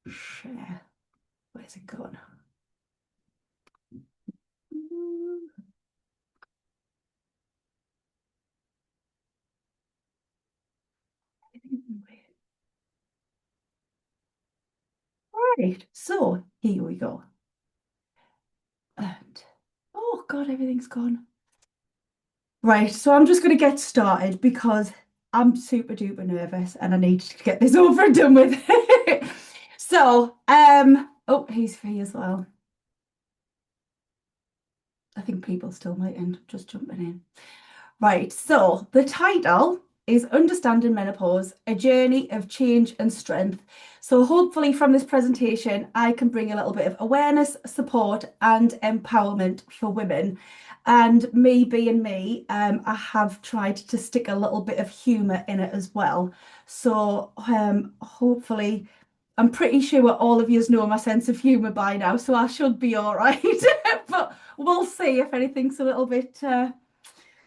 Share. Where's it gone? Right, so here we go. And oh God, everything's gone. Right, so I'm just going to get started because I'm super duper nervous and I need to get this over and done with. So, oh, he's free as well. I think people still might end up just jumping in. Right, so the title is Understanding Menopause, a Journey of Change and Strength. So hopefully from this presentation, I can bring a little bit of awareness, support and empowerment for women. And me being me, I have tried to stick a little bit of humour in it as well. So hopefully, I'm pretty sure all of you know my sense of humour by now, so I should be all right. But we'll see if anything's a little bit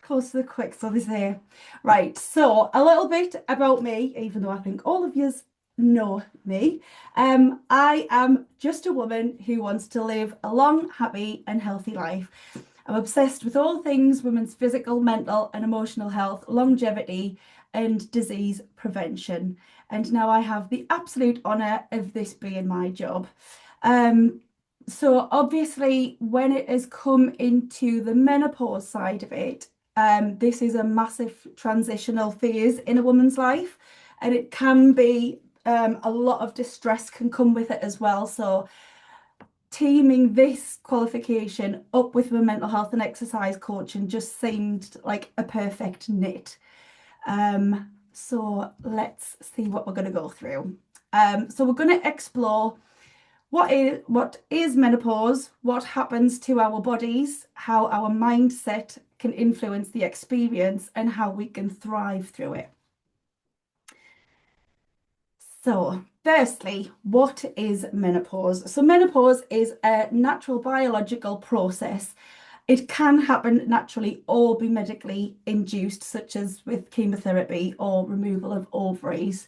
close to the quick. So this here. Right, so a little bit about me, even though I think all of yous know me. I am just a woman who wants to live a long, happy, and healthy life. I'm obsessed with all things women's physical, mental, and emotional health, longevity, and disease prevention. And now I have the absolute honour of this being my job. Um, so obviously, when it has come into the menopause side of it, this is a massive transitional phase in a woman's life, and it can be a lot of distress can come with it as well. So teaming this qualification up with my mental health and exercise coaching just seemed like a perfect knit. So let's see what we're going to go through. So we're going to explore what is menopause, what happens to our bodies, how our mindset can influence the experience, and how we can thrive through it. So, firstly, what is menopause? So, menopause is a natural biological process. It can happen naturally or be medically induced, such as with chemotherapy or removal of ovaries.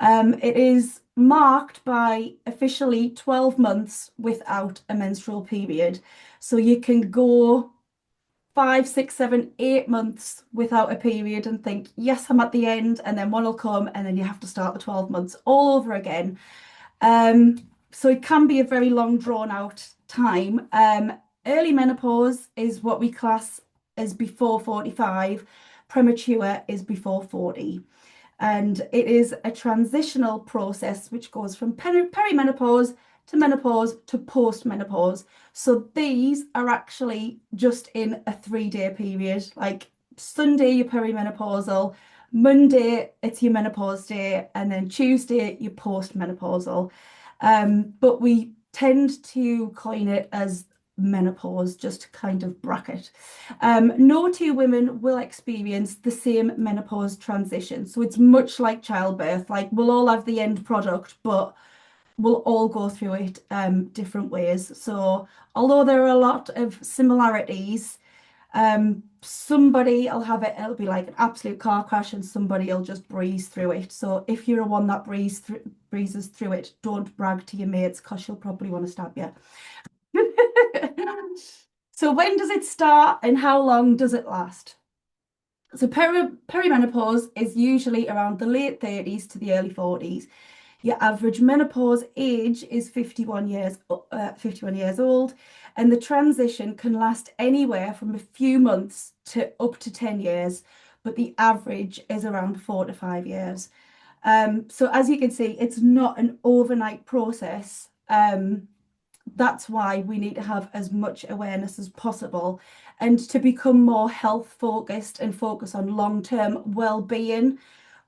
It is marked by officially 12 months without a menstrual period. So you can go 5, 6, 7, 8 months without a period and think, yes, I'm at the end, and then one will come, and then you have to start the 12 months all over again. So it can be a very long, drawn out time. Early menopause is what we class as before 45, premature is before 40. And it is a transitional process which goes from perimenopause to menopause to postmenopause. So these are actually just in a 3 day period. Like Sunday, you're perimenopausal, Monday, it's your menopause day, and then Tuesday, you're postmenopausal. But we tend to coin it as menopause, just to kind of bracket. No two women will experience the same menopause transition. So it's much like childbirth, like we'll all have the end product, but we'll all go through it different ways. So although there are a lot of similarities, somebody will have it, it'll be like an absolute car crash, and somebody will just breeze through it. So if you're a one that breezes through it, don't brag to your mates because you'll probably want to stab you. So when does it start and how long does it last? So perimenopause is usually around the late 30s to the early 40s. Your average menopause age is 51 years old, and the transition can last anywhere from a few months to up to 10 years, but the average is around 4 to 5 years. So as you can see, it's not an overnight process. That's why we need to have as much awareness as possible and to become more health focused and focus on long-term well-being.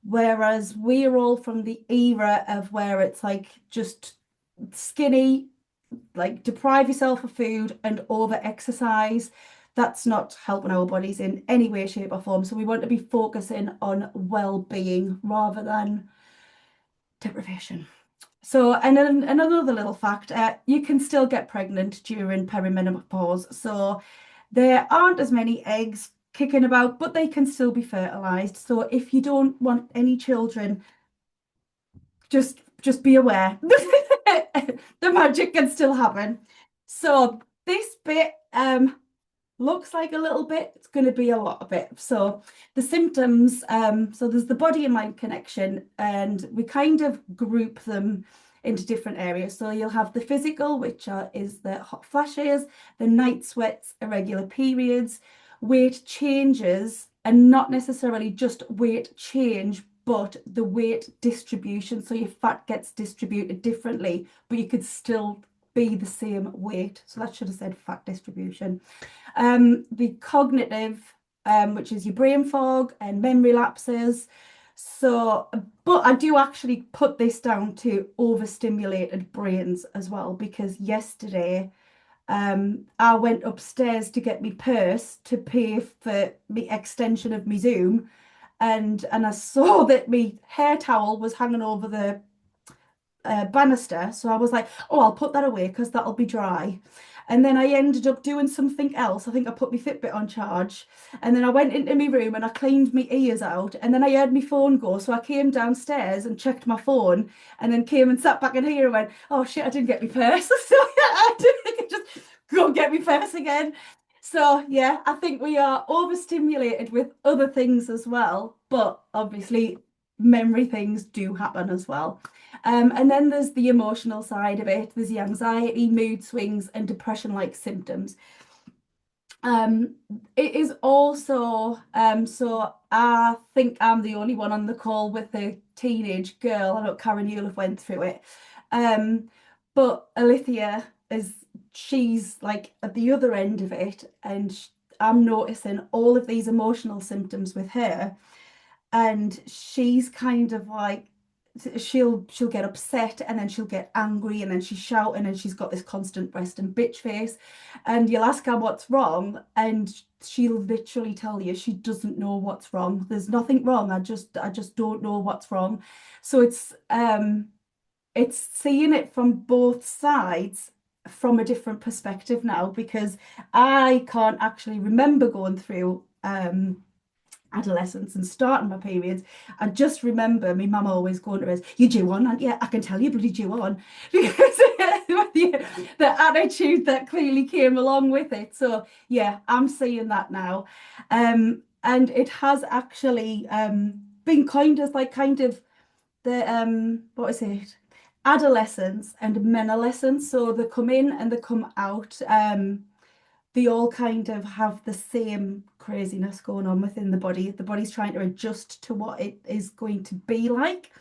Whereas we're all from the era of where it's like just skinny, like deprive yourself of food and over exercise. That's not helping our bodies in any way, shape, or form. So we want to be focusing on well-being rather than deprivation. So, and then another little fact, you can still get pregnant during perimenopause. So there aren't as many eggs kicking about, but they can still be fertilized. So if you don't want any children, just be aware. the magic can still happen. So this bit looks like a little bit, it's going to be a lot of it. So the symptoms, so there's the body and mind connection, and we kind of group them into different areas. So you'll have the physical, which is the hot flashes, the night sweats, irregular periods, weight changes, and not necessarily just weight change, but the weight distribution. So your fat gets distributed differently, but you could still be the same weight. So that should have said fat distribution. The cognitive, which is your brain fog and memory lapses. So, but I do actually put this down to overstimulated brains as well, because yesterday I went upstairs to get my purse to pay for the extension of my Zoom, and I saw that my hair towel was hanging over the banister. So I was like, oh, I'll put that away because that'll be dry. And then I ended up doing something else. I think I put my Fitbit on charge. And then I went into my room and I cleaned my ears out. And then I heard my phone go. So I came downstairs and checked my phone and then came and sat back in here and went, oh shit, I didn't get my purse. So I did just go get my purse again. So yeah, I think we are overstimulated with other things as well. But obviously, memory things do happen as well. And then there's the emotional side of it. There's the anxiety, mood swings, and depression-like symptoms. Um, it is also, so I think I'm the only one on the call with a teenage girl. I know Karen, you'll have went through it. But Alithia she's like at the other end of it, and I'm noticing all of these emotional symptoms with her, and she's kind of like she'll get upset and then she'll get angry and then she's shouting and she's got this constant breast and bitch face, and you'll ask her what's wrong and she'll literally tell you she doesn't know what's wrong. There's nothing wrong. I just don't know what's wrong. So it's seeing it from both sides from a different perspective now, because I can't actually remember going through adolescence and starting my periods. I just remember my mum always going to us, you due on, and yeah, I can tell you bloody due on, because the attitude that clearly came along with it. So yeah, I'm seeing that now. And it has actually been kind of like kind of the what is it? Adolescence and menopause. So they come in and they come out. They all kind of have the same craziness going on within the body. The body's trying to adjust to what it is going to be like.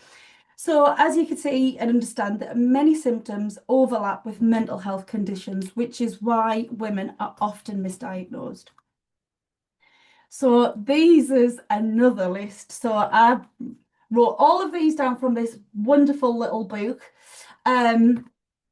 So, as you can see and understand, that many symptoms overlap with mental health conditions, which is why women are often misdiagnosed. So, these is another list. So, I wrote all of these down from this wonderful little book.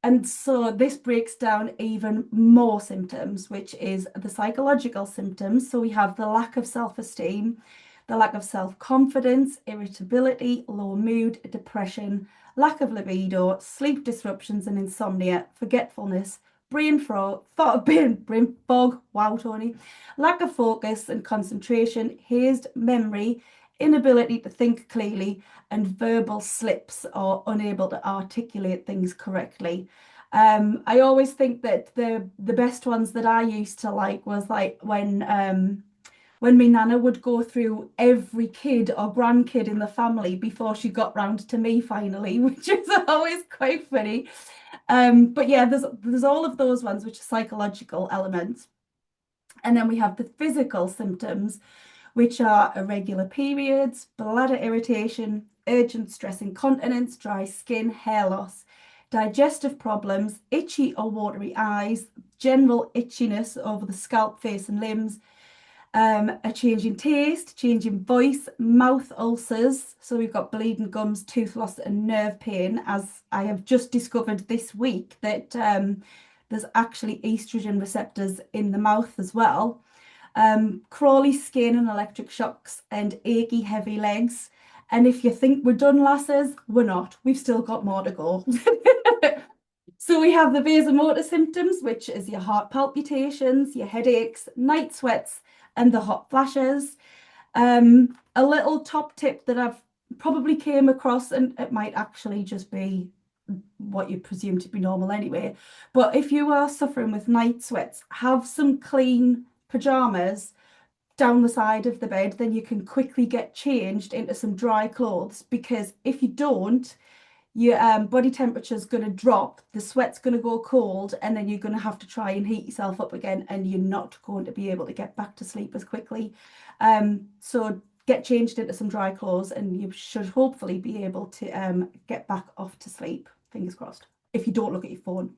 And so this breaks down even more symptoms, which is the psychological symptoms. So we have the lack of self-esteem, the lack of self-confidence, irritability, low mood, depression, lack of libido, sleep disruptions and insomnia, forgetfulness, brain fog, wow, Tony, lack of focus and concentration, hazed memory, inability to think clearly, and verbal slips or unable to articulate things correctly. I always think that the best ones that I used to like was like when my nana would go through every kid or grandkid in the family before she got round to me finally, which is always quite funny. But yeah, there's all of those ones which are psychological elements. And then we have the physical symptoms, which are irregular periods, bladder irritation, urgent stress incontinence, dry skin, hair loss, digestive problems, itchy or watery eyes, general itchiness over the scalp, face, and limbs, a change in taste, change in voice, mouth ulcers. So we've got bleeding gums, tooth loss, and nerve pain, as I have just discovered this week that there's actually estrogen receptors in the mouth as well. Crawly skin and electric shocks and achy, heavy legs. And if you think we're done, lasses, we're not. We've still got more to go. So we have the vasomotor symptoms, which is your heart palpitations, your headaches, night sweats, and the hot flashes. A little top tip that I've probably came across, and it might actually just be what you presume to be normal anyway. But if you are suffering with night sweats, have some clean pajamas down the side of the bed, then you can quickly get changed into some dry clothes, because if you don't, your body temperature is going to drop, the sweat's going to go cold, and then you're going to have to try and heat yourself up again, and you're not going to be able to get back to sleep as quickly. So get changed into some dry clothes, and you should hopefully be able to get back off to sleep. Fingers crossed. If you don't look at your phone.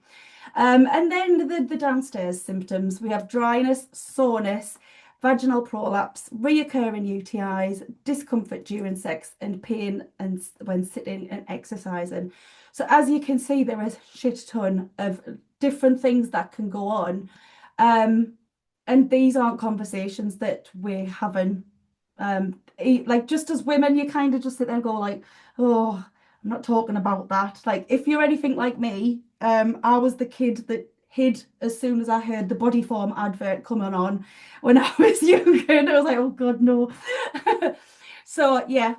And then the downstairs symptoms, we have dryness, soreness, vaginal prolapse, reoccurring UTIs, discomfort during sex, and pain and when sitting and exercising. So as you can see, there is a shit ton of different things that can go on. And these aren't conversations that we're having. Like, just as women, you kind of just sit there and go like, oh, I'm not talking about that. Like, if you're anything like me, I was the kid that hid as soon as I heard the body form advert coming on when I was younger, and I was like, oh God, no. So yeah,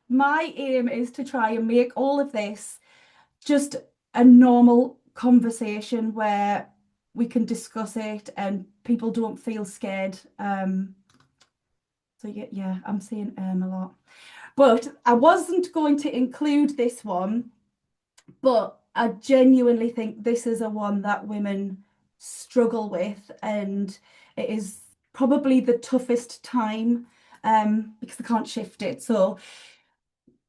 my aim is to try and make all of this just a normal conversation where we can discuss it and people don't feel scared. So yeah, I'm seeing a lot. But I wasn't going to include this one, but I genuinely think this is a one that women struggle with, and it is probably the toughest time because they can't shift it. So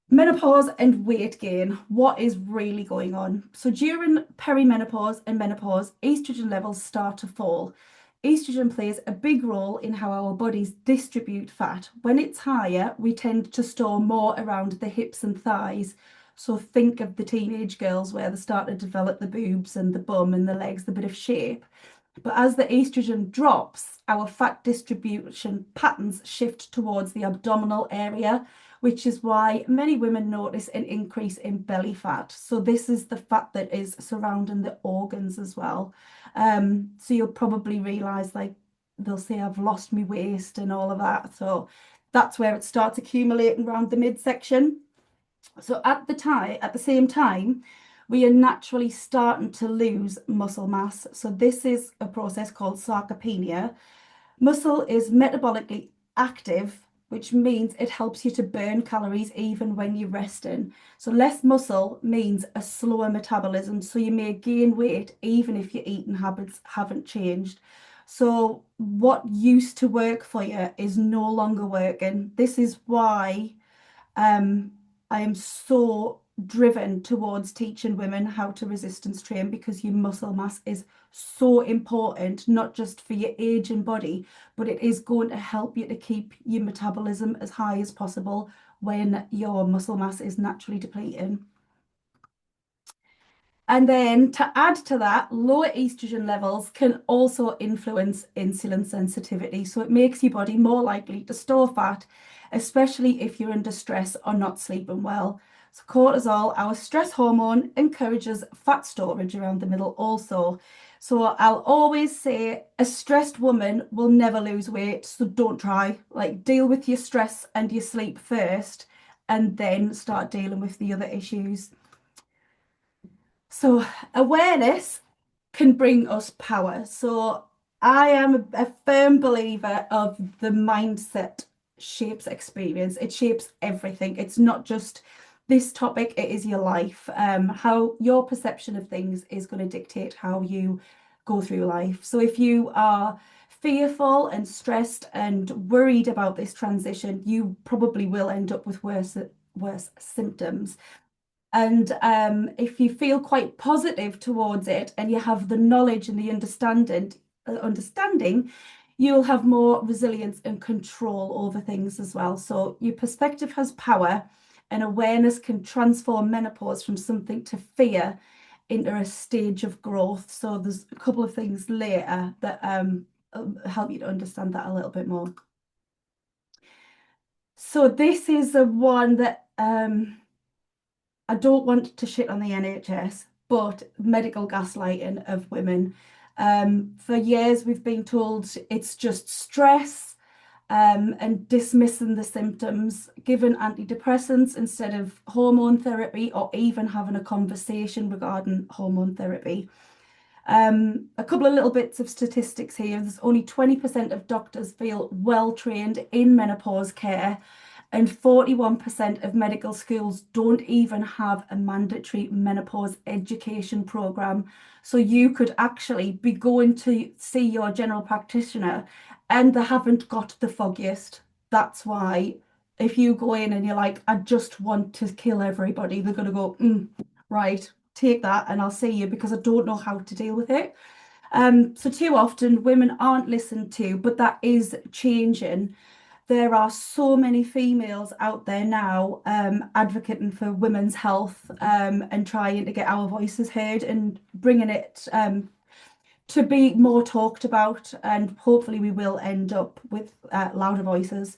menopause and weight gain, what is really going on? So during perimenopause and menopause, estrogen levels start to fall. Estrogen plays a big role in how our bodies distribute fat. When it's higher, we tend to store more around the hips and thighs. So think of the teenage girls where they start to develop the boobs and the bum and the legs, the bit of shape. But as the estrogen drops, our fat distribution patterns shift towards the abdominal area, which is why many women notice an increase in belly fat. So this is the fat that is surrounding the organs as well. So you'll probably realize, like, they'll say I've lost my waist and all of that. So that's where it starts accumulating around the midsection. So at the same time, we are naturally starting to lose muscle mass. So this is a process called sarcopenia. Muscle is metabolically active, which means it helps you to burn calories even when you're resting. So less muscle means a slower metabolism. So you may gain weight even if your eating habits haven't changed. So what used to work for you is no longer working. This is why I am so driven towards teaching women how to resistance train, because your muscle mass is so important, not just for your age and body, but it is going to help you to keep your metabolism as high as possible when your muscle mass is naturally depleting. And then to add to that, lower estrogen levels can also influence insulin sensitivity. So it makes your body more likely to store fat, especially if you're under stress or not sleeping well. So cortisol, our stress hormone, encourages fat storage around the middle also. So I'll always say a stressed woman will never lose weight. So don't try. Like, deal with your stress and your sleep first, and then start dealing with the other issues. So awareness can bring us power. So I am a firm believer of the mindset shapes experience. It shapes everything. It's not just this topic, it is your life. How your perception of things is going to dictate how you go through life. So if you are fearful and stressed and worried about this transition, you probably will end up with worse symptoms. And if you feel quite positive towards it and you have the knowledge and the understanding, you'll have more resilience and control over things as well. So your perspective has power, and awareness can transform menopause from something to fear into a stage of growth. So there's a couple of things later that help you to understand that a little bit more. So this is the one that I don't want to shit on the NHS, but medical gaslighting of women. For years, we've been told it's just stress. and dismissing the symptoms, giving antidepressants instead of hormone therapy, or even having a conversation regarding hormone therapy. A couple of little bits of statistics here. There's only 20% of doctors feel well trained in menopause care, and 41% of medical schools don't even have a mandatory menopause education program. So you could actually be going to see your general practitioner and they haven't got the foggiest. That's why if you go in and you're like, I just want to kill everybody, they're going to go, right, take that and I'll see you because I don't know how to deal with it. So too often women aren't listened to, but that is changing. There are so many females out there now advocating for women's health and trying to get our voices heard and bringing it to be more talked about. And hopefully we will end up with louder voices.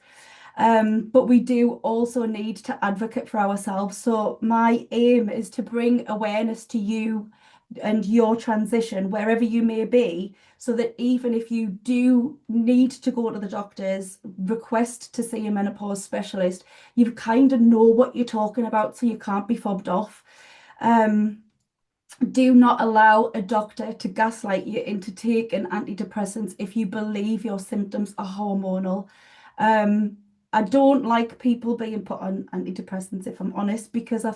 But we do also need to advocate for ourselves. So my aim is to bring awareness to you and your transition wherever you may be, so that even if you do need to go to the doctors, request to see a menopause specialist, you kind of know what you're talking about, so you can't be fobbed off. Do not allow a doctor to gaslight you into taking antidepressants if you believe your symptoms are hormonal. I don't like people being put on antidepressants, if I'm honest, because I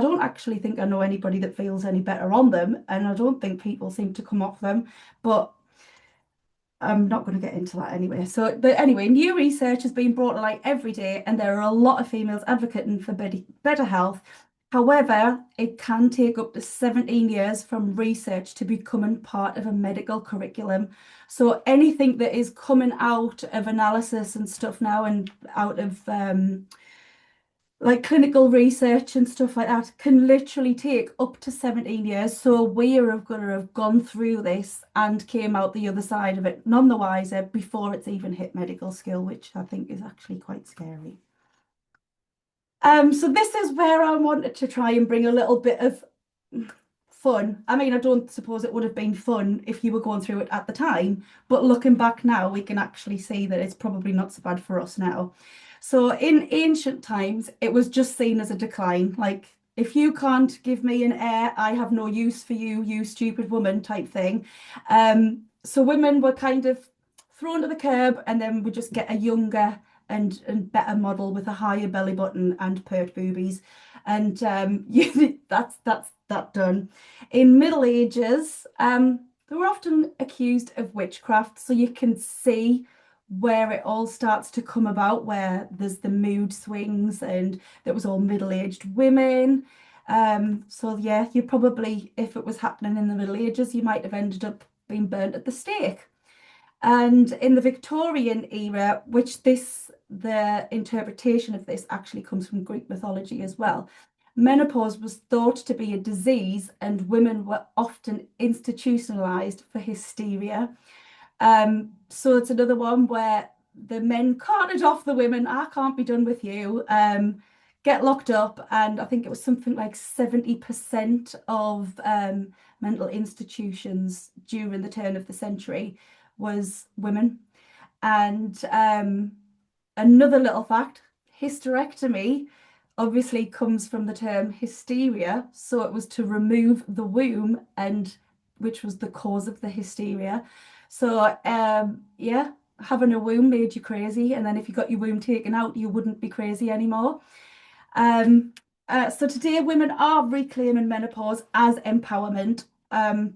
don't actually think I know anybody that feels any better on them, and I don't think people seem to come off them, but I'm not going to get into that anyway. So, but anyway, new research has been brought to light every day, and there are a lot of females advocating for better health. However, it can take up to 17 years from research to becoming part of a medical curriculum. So anything that is coming out of analysis and stuff now and out of like clinical research and stuff like that can literally take up to 17 years. So we are going to have gone through this and came out the other side of it none the wiser before it's even hit medical school, which I think is actually quite scary. So this is where I wanted to try and bring a little bit of fun. I mean, I don't suppose it would have been fun if you were going through it at the time, but looking back now, we can actually see that it's probably not so bad for us now. So in ancient times, it was just seen as a decline. Like, if you can't give me an heir, I have no use for you, you stupid woman type thing. So women were kind of thrown to the curb, and then we just get a younger and better model with a higher belly button and pert boobies, and that's that done. In Middle Ages, they were often accused of witchcraft, so you can see where it all starts to come about, where there's the mood swings, and that was all middle-aged women. So yeah, you probably, if it was happening in the Middle Ages, you might have ended up being burnt at the stake. And in the Victorian era, which the interpretation of this actually comes from Greek mythology as well, menopause was thought to be a disease, and women were often institutionalized for hysteria. So it's another one where the men carted off the women. I can't be done with you. Get locked up, and I think it was something like 70% of mental institutions during the turn of the century was women. And another little fact, hysterectomy obviously comes from the term hysteria. So it was to remove the womb, and which was the cause of the hysteria. So yeah, having a womb made you crazy. And then if you got your womb taken out, you wouldn't be crazy anymore. So today, women are reclaiming menopause as empowerment.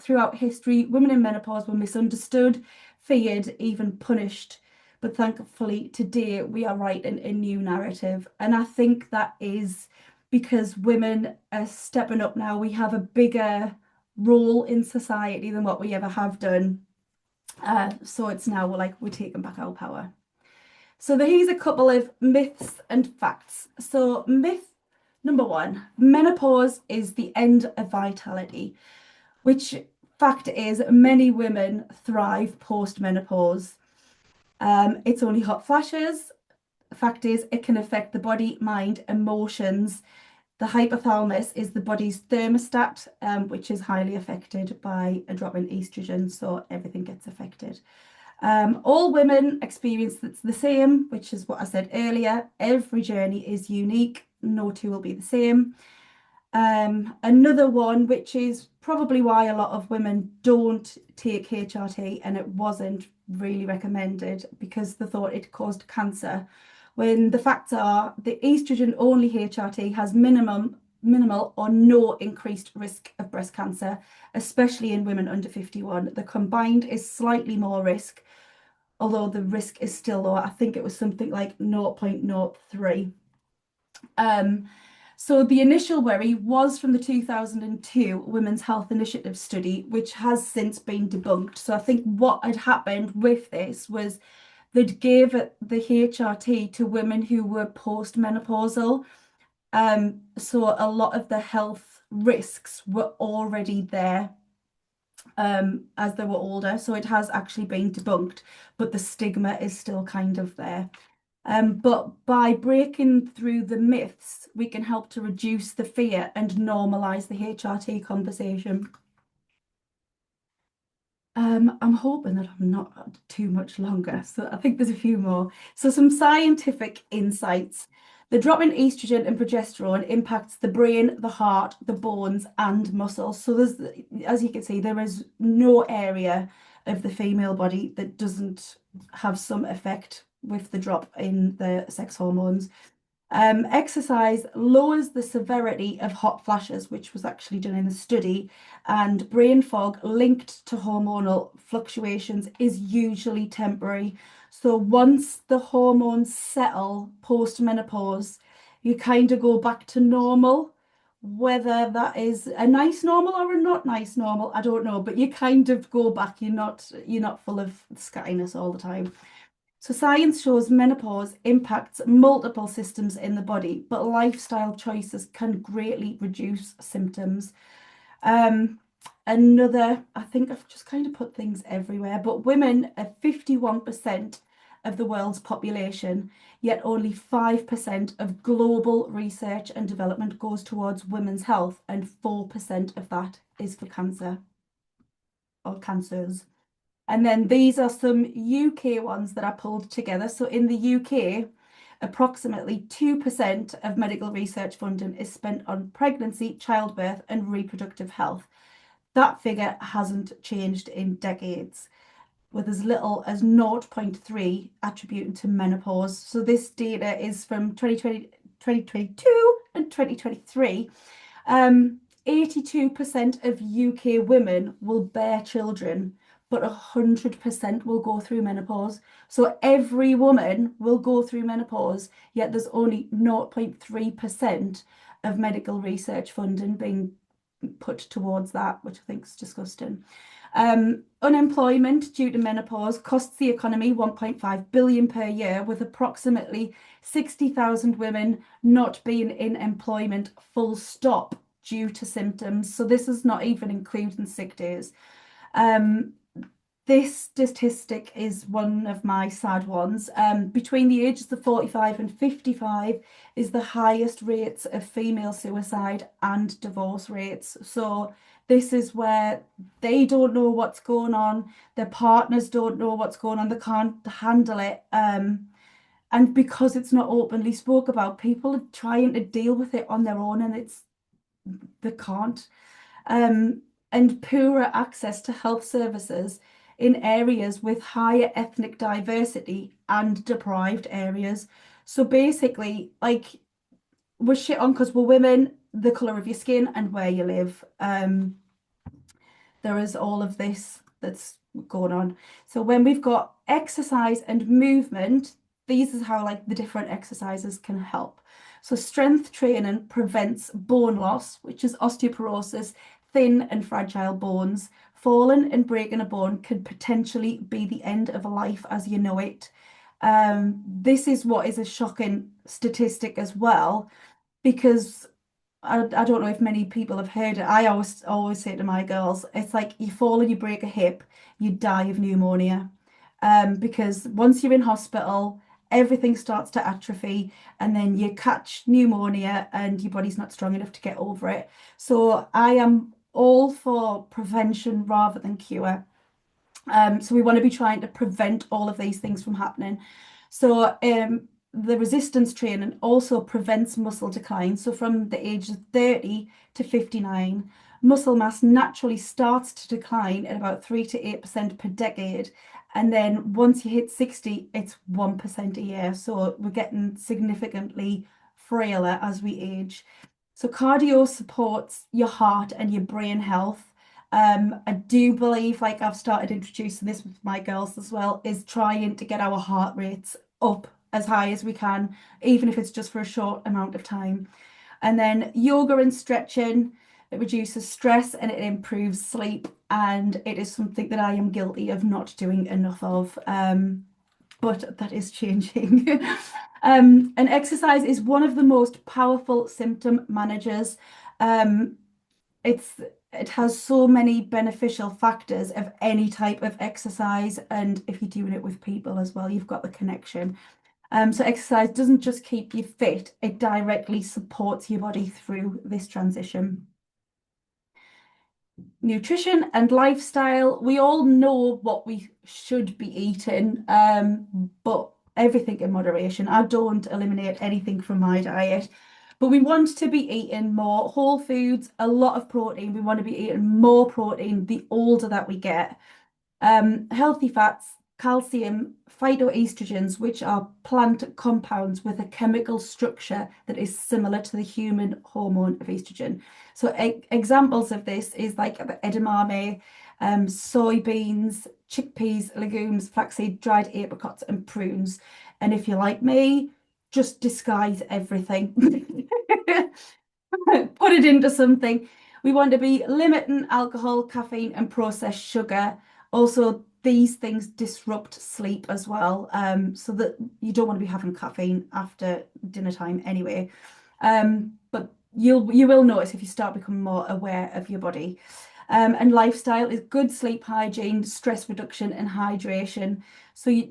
Throughout history, women in menopause were misunderstood, feared, even punished. But thankfully, today we are writing a new narrative. And I think that is because women are stepping up now. We have a bigger role in society than what we ever have done. So it's now like we're taking back our power. So here's a couple of myths and facts. So myth number one, menopause is the end of vitality, which fact is many women thrive post-menopause. It's only hot flashes. Fact is it can affect the body, mind, emotions. The hypothalamus is the body's thermostat, which is highly affected by a drop in estrogen, so everything gets affected. All women experience that's the same, which is what I said earlier. Every journey is unique. No two will be the same. Another one, which is probably why a lot of women don't take HRT, and it wasn't really recommended because they thought it caused cancer. When the facts are the estrogen only HRT has minimal or no increased risk of breast cancer, especially in women under 51. The combined is slightly more risk, although the risk is still low. I think it was something like 0.03. Um, so the initial worry was from the 2002 Women's Health Initiative study, which has since been debunked. So I think what had happened with this was they'd gave it the HRT to women who were postmenopausal. So a lot of the health risks were already there as they were older. So it has actually been debunked, but the stigma is still kind of there. But by breaking through the myths, we can help to reduce the fear and normalize the HRT conversation. I'm hoping that I'm not too much longer, so I think there's a few more. So some scientific insights. The drop in estrogen and progesterone impacts the brain, the heart, the bones, and muscles. So there's, as you can see, there is no area of the female body that doesn't have some effect with the drop in the sex hormones. Exercise lowers the severity of hot flashes, which was actually done in the study, and brain fog linked to hormonal fluctuations is usually temporary. So once the hormones settle post-menopause, you kind of go back to normal. Whether that is a nice normal or a not nice normal, I don't know, but you kind of go back. You're not full of scattiness all the time. So science shows menopause impacts multiple systems in the body, but lifestyle choices can greatly reduce symptoms. Um, I think I've just kind of put things everywhere, but women are 51% of the world's population, yet only 5% of global research and development goes towards women's health, and 4% of that is for cancer or cancers. And then these are some UK ones that I pulled together. So in the UK, approximately 2% of medical research funding is spent on pregnancy, childbirth, and reproductive health. That figure hasn't changed in decades, with as little as 0.3 attributed to menopause. So this data is from 2020, 2022 and 2023. 82% of UK women will bear children, but 100% will go through menopause. So every woman will go through menopause, yet there's only 0.3% of medical research funding being put towards that, which I think is disgusting. Unemployment due to menopause costs the economy 1.5 billion per year, with approximately 60,000 women not being in employment full stop due to symptoms. So this is not even including sick days. Um, this statistic is one of my sad ones. Between the ages of 45 and 55 is the highest rates of female suicide and divorce rates. So this is where they don't know what's going on, their partners don't know what's going on, they can't handle it. And because it's not openly spoke about, people are trying to deal with it on their own, and they can't. Um, and poorer access to health services in areas with higher ethnic diversity and deprived areas. So basically, like, we're shit on because we're women, the colour of your skin, and where you live. There is all of this that's going on. So when we've got exercise and movement, these is how like the different exercises can help. So strength training prevents bone loss, which is osteoporosis, thin and fragile bones. Falling and breaking a bone could potentially be the end of a life as you know it. This is what is a shocking statistic as well, because I don't know if many people have heard it. I always say to my girls, it's like you fall and you break a hip, you die of pneumonia. Because once you're in hospital, everything starts to atrophy, and then you catch pneumonia and your body's not strong enough to get over it. So I am all for prevention rather than cure. So we want to be trying to prevent all of these things from happening. So the resistance training also prevents muscle decline. So from the age of 30 to 59, muscle mass naturally starts to decline at about 3 to 8% per decade. And then once you hit 60, it's 1% a year. So we're getting significantly frailer as we age. So cardio supports your heart and your brain health. I do believe, like I've started introducing this with my girls as well, is trying to get our heart rates up as high as we can, even if it's just for a short amount of time. And then yoga and stretching, it reduces stress and it improves sleep. And it is something that I am guilty of not doing enough of. But that is changing. And exercise is one of the most powerful symptom managers. Um, it's it has so many beneficial factors of any type of exercise, and if you're doing it with people as well, you've got the connection. So exercise doesn't just keep you fit, it directly supports your body through this transition. Nutrition and lifestyle, we all know what we should be eating, but everything in moderation. I don't eliminate anything from my diet, but we want to be eating more whole foods, a lot of protein. We want to be eating more protein the older that we get. Healthy fats, calcium, phytoestrogens, which are plant compounds with a chemical structure that is similar to the human hormone of estrogen. So examples of this is like edamame, soybeans, chickpeas, legumes, flaxseed, dried apricots, and prunes. And if you're like me, just disguise everything. Put it into something. We want to be limiting alcohol, caffeine, and processed sugar. Also, these things disrupt sleep as well, so that you don't want to be having caffeine after dinner time anyway. But you will notice if you start becoming more aware of your body. And lifestyle is good sleep hygiene, stress reduction, and hydration. So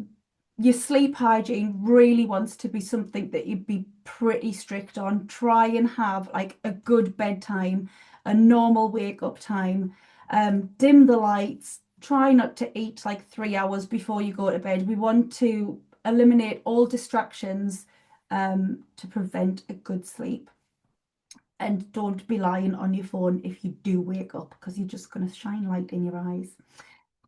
your sleep hygiene really wants to be something that you'd be pretty strict on. Try and have like a good bedtime, a normal wake up time. Dim the lights. Try not to eat like 3 hours before you go to bed. We want to eliminate all distractions to prevent a good sleep. And don't be lying on your phone if you do wake up because you're just going to shine light in your eyes.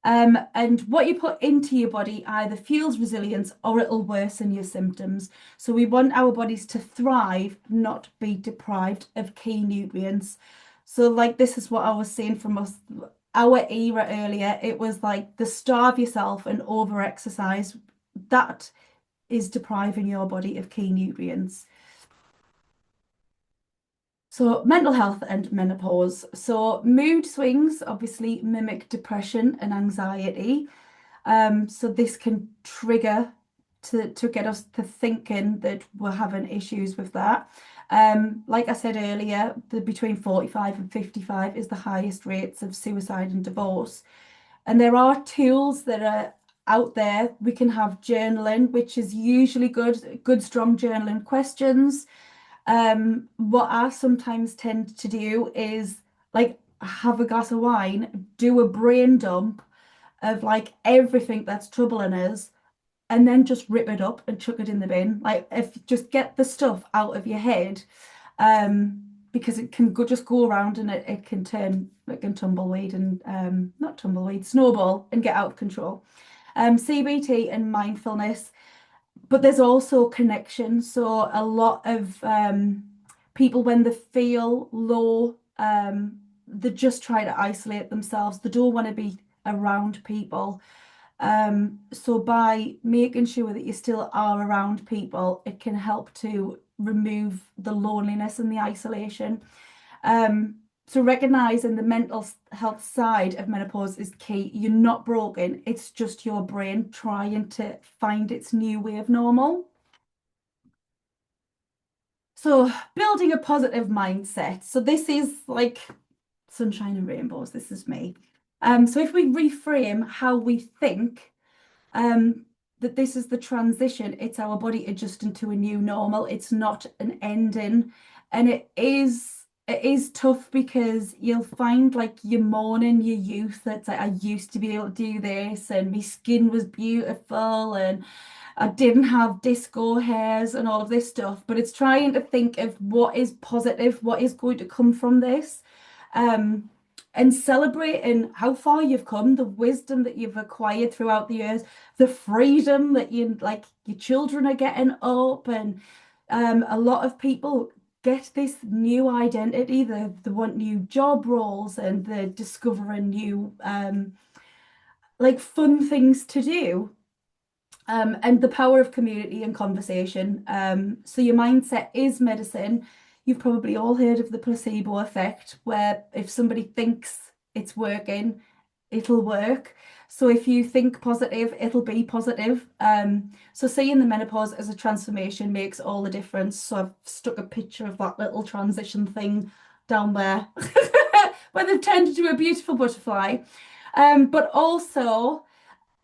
And what you put into your body either fuels resilience or it'll worsen your symptoms. So we want our bodies to thrive, not be deprived of key nutrients. So like this is what I was saying from us, our era earlier, it was like the starve yourself and over exercise. That is depriving your body of key nutrients. So, mental health and menopause. So, mood swings obviously mimic depression and anxiety. So this can trigger to get us to thinking that we're having issues with that. Like I said earlier, between 45 and 55 is the highest rates of suicide and divorce. And there are tools that are out there. We can have journaling, which is usually good strong journaling questions. What I sometimes tend to do is like have a glass of wine, do a brain dump of like everything that's troubling us, and then just rip it up and chuck it in the bin. Like if just get the stuff out of your head, because it can just go around and it can turn it can tumbleweed and not tumbleweed, snowball and get out of control. CBT and mindfulness, but there's also connection. So a lot of people, when they feel low, they just try to isolate themselves. They don't want to be around people. So by making sure that you still are around people, it can help to remove the loneliness and the isolation. So recognizing the mental health side of menopause is key. You're not broken, it's just your brain trying to find its new way of normal. So building a positive mindset. So this is like sunshine and rainbows. This is me. So if we reframe how we think, that this is the transition, it's our body adjusting to a new normal. It's not an ending, and it is. it is tough because you'll find like you're mourning your youth. That's like, I used to be able to do this, and my skin was beautiful, and I didn't have disco hairs and all of this stuff. But it's trying to think of what is positive, what is going to come from this, um, and celebrating how far you've come, the wisdom that you've acquired throughout the years, the freedom that you like your children are getting up, and a lot of people get this new identity. They want new job roles and they're discovering new like fun things to do. And the power of community and conversation. So your mindset is medicine. You've probably all heard of the placebo effect, where if somebody thinks it's working, it'll work. So if you think positive, it'll be positive. So seeing the menopause as a transformation makes all the difference. So I've stuck a picture of that little transition thing down there, where they've turned into a beautiful butterfly. But also,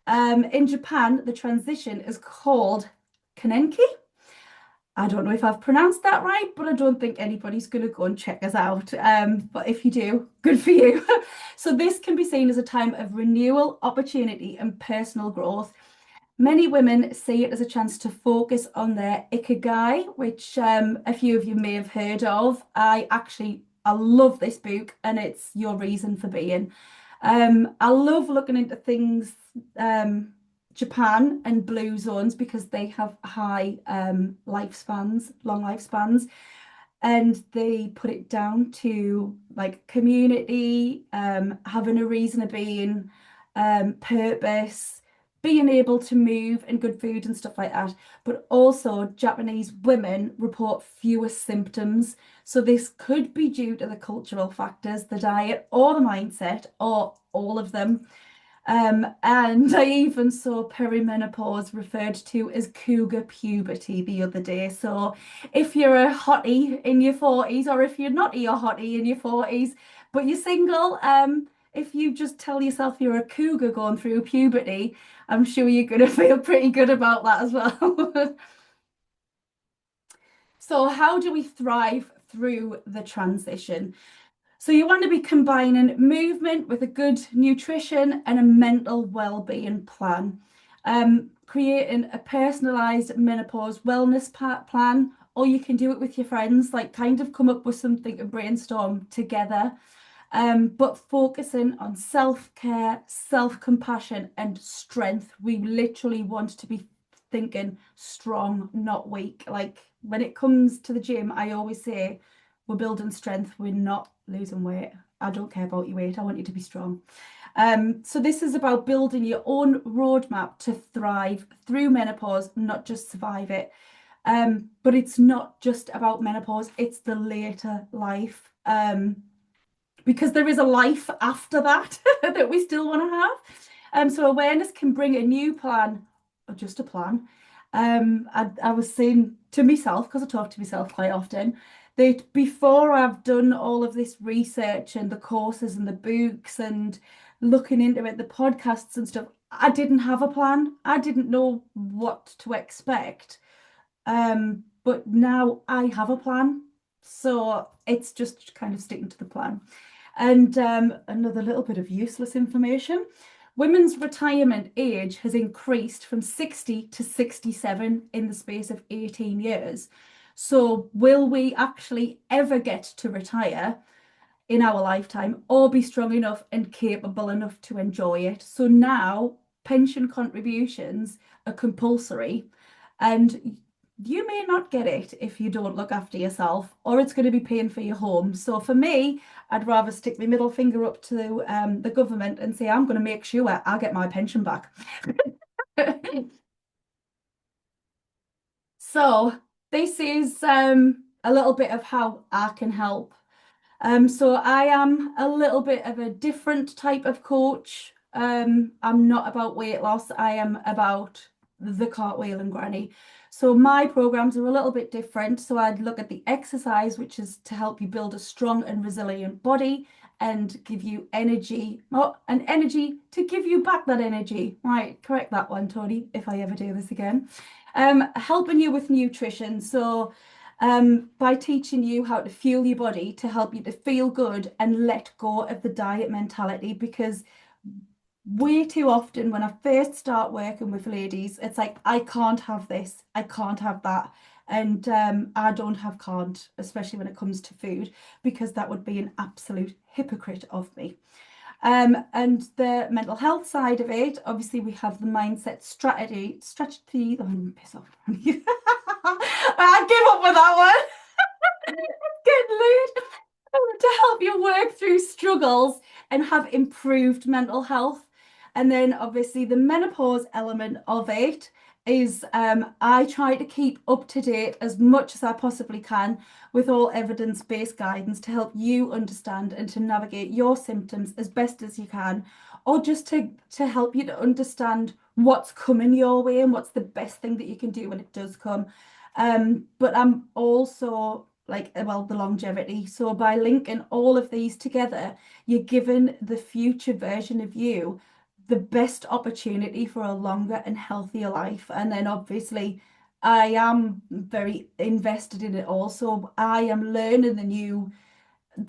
in Japan, the transition is called Kanenki. I don't know if I've pronounced that right, but I don't think anybody's going to go and check us out. But if you do, good for you. So this can be seen as a time of renewal, opportunity, and personal growth. Many women see it as a chance to focus on their ikigai, which a few of you may have heard of. I love this book, and it's your reason for being. I love looking into things, Japan and blue zones, because they have high lifespans, long lifespans, and they put it down to like community, having a reason of being, purpose, being able to move, and good food and stuff like that. But also, Japanese women report fewer symptoms. So this could be due to the cultural factors, the diet, or the mindset, or all of them. And I even saw perimenopause referred to as cougar puberty the other day. So if you're a hottie in your 40s, or if you're not a hottie in your 40s, but you're single, if you just tell yourself you're a cougar going through puberty, I'm sure you're going to feel pretty good about that as well. So how do we thrive through the transition? So you want to be combining movement with a good nutrition and a mental well-being plan. Creating a personalized menopause wellness plan, or you can do it with your friends, like kind of come up with something to brainstorm together. But focusing on self-care, self-compassion, and strength. We literally want to be thinking strong, not weak. Like when it comes to the gym, I always say we're building strength, we're not losing weight. I don't care about your weight, I want you to be strong. So this is about building your own roadmap to thrive through menopause, not just survive it. But it's not just about menopause, it's the later life. Because there is a life after that that we still want to have. So awareness can bring a new plan, or just a plan. I was saying to myself, because I talk to myself quite often, that before I've done all of this research and the courses and the books and looking into it, the podcasts and stuff, I didn't have a plan. I didn't know what to expect. But now I have a plan. So it's just kind of sticking to the plan. And another little bit of useless information. Women's retirement age has increased from 60 to 67 in the space of 18 years. So, will we actually ever get to retire in our lifetime, or be strong enough and capable enough to enjoy it? So, now pension contributions are compulsory, and you may not get it if you don't look after yourself, or it's going to be paying for your home. So for me, I'd rather stick my middle finger up to the government and say, I'm going to make sure I get my pension back. So this is a little bit of how I can help. So I am a little bit of a different type of coach. I'm not about weight loss. I am about the cartwheel and granny. So my programs are a little bit different. So I'd look at the exercise, which is to help you build a strong and resilient body and give you energy, oh, and energy to give you back that energy. Right, correct that one, Tony, if I ever do this again. Helping you with nutrition. So by teaching you how to fuel your body to help you to feel good and let go of the diet mentality. Because way too often when I first start working with ladies, it's like, I can't have this, I can't have that. And I don't have can't, especially when it comes to food, because that would be an absolute hypocrite of me. And the mental health side of it, obviously we have the mindset strategy. Oh, I'm piss off. I give up with that one. Getting late. To help you work through struggles and have improved mental health. And then obviously the menopause element of it is I try to keep up to date as much as I possibly can with all evidence-based guidance to help you understand and to navigate your symptoms as best as you can, or just to help you to understand what's coming your way and what's the best thing that you can do when it does come. But I'm also like, well, the longevity. So by linking all of these together, you're given the future version of you the best opportunity for a longer and healthier life. And then obviously I am very invested in it also. I am learning the new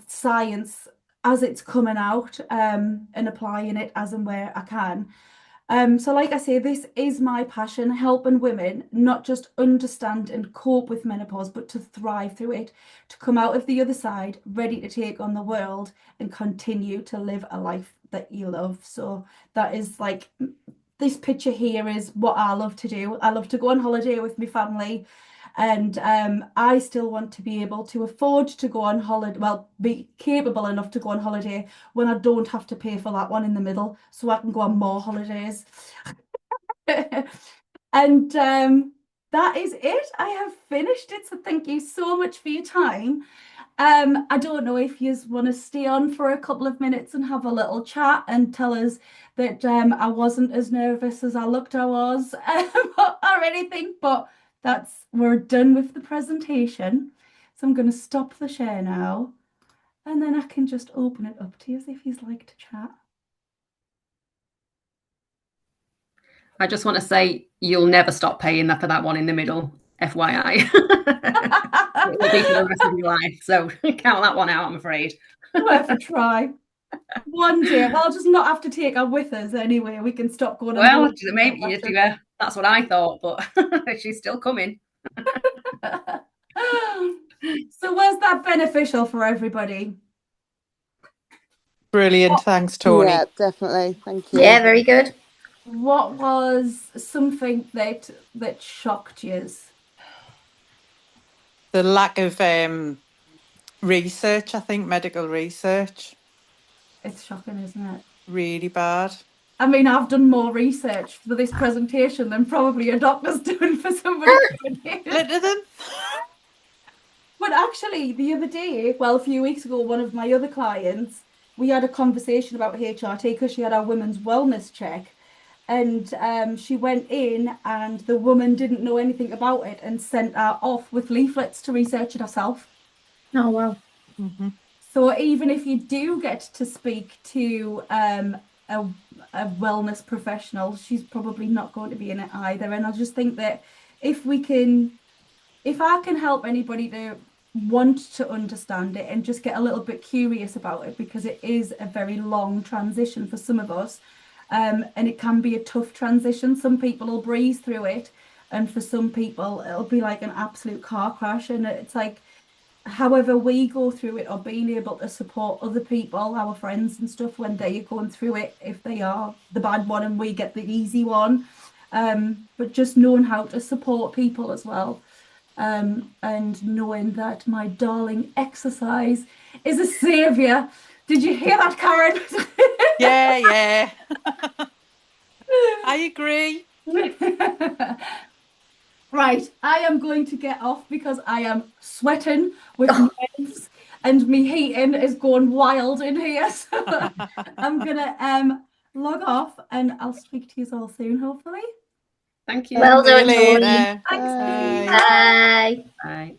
science as it's coming out, and applying it as and where I can. So like I say, this is my passion, helping women not just understand and cope with menopause, but to thrive through it, to come out of the other side, ready to take on the world and continue to live a life that you love. So that is like, this picture here is what I love to do. I love to go on holiday with my family. And I still want to be able to afford to go on holiday, well, be capable enough to go on holiday when I don't have to pay for that one in the middle, so I can go on more holidays. And that is it. I have finished it. So thank you so much for your time. I don't know if you want to stay on for a couple of minutes and have a little chat and tell us that I wasn't as nervous as I looked I was, or anything, but we're done with the presentation. So I'm going to stop the share now, and then I can just open it up to you if you'd like to chat. I just want to say you'll never stop paying for that one in the middle, FYI. It will be for the rest of your life. So count that one out, I'm afraid. Worth a try. One day, I'll just not have to take her with us anyway. We can stop going on Well, holiday. maybe that's what I thought, but she's still coming. So was that beneficial for everybody? Brilliant. Thanks, Tony. Yeah, definitely. Thank you. Yeah, very good. What was something that shocked you? The lack of research, I think, medical research, It's shocking, isn't it? really bad. I mean, I've done more research for this presentation than probably a doctor's doing for somebody coming in. Lytton? But actually, the other day, well, a few weeks ago, one of my other clients, we had a conversation about HRT because she had our women's wellness check. And she went in and the woman didn't know anything about it and sent her off with leaflets to research it herself. Oh, wow. Mm-hmm. So even if you do get to speak to a wellness professional, she's probably not going to be in it either. And I just think that if I can help anybody to want to understand it and just get a little bit curious about it, because it is a very long transition for some of us, and it can be a tough transition. Some people will breeze through it, and for some people it'll be like an absolute car crash. And it's like, however we go through it, or being able to support other people, our friends and stuff, when they're going through it, if they are the bad one and we get the easy one, but just knowing how to support people as well. And knowing that my darling exercise is a saviour. Did you hear that, Karen? Yeah. I agree. Right, I am going to get off because I am sweating with nerves and me heating is going wild in here. So I'm gonna log off and I'll speak to you all soon, hopefully. Thank you. Well done, See you Tony. later. Thanks. Bye. Bye. Bye.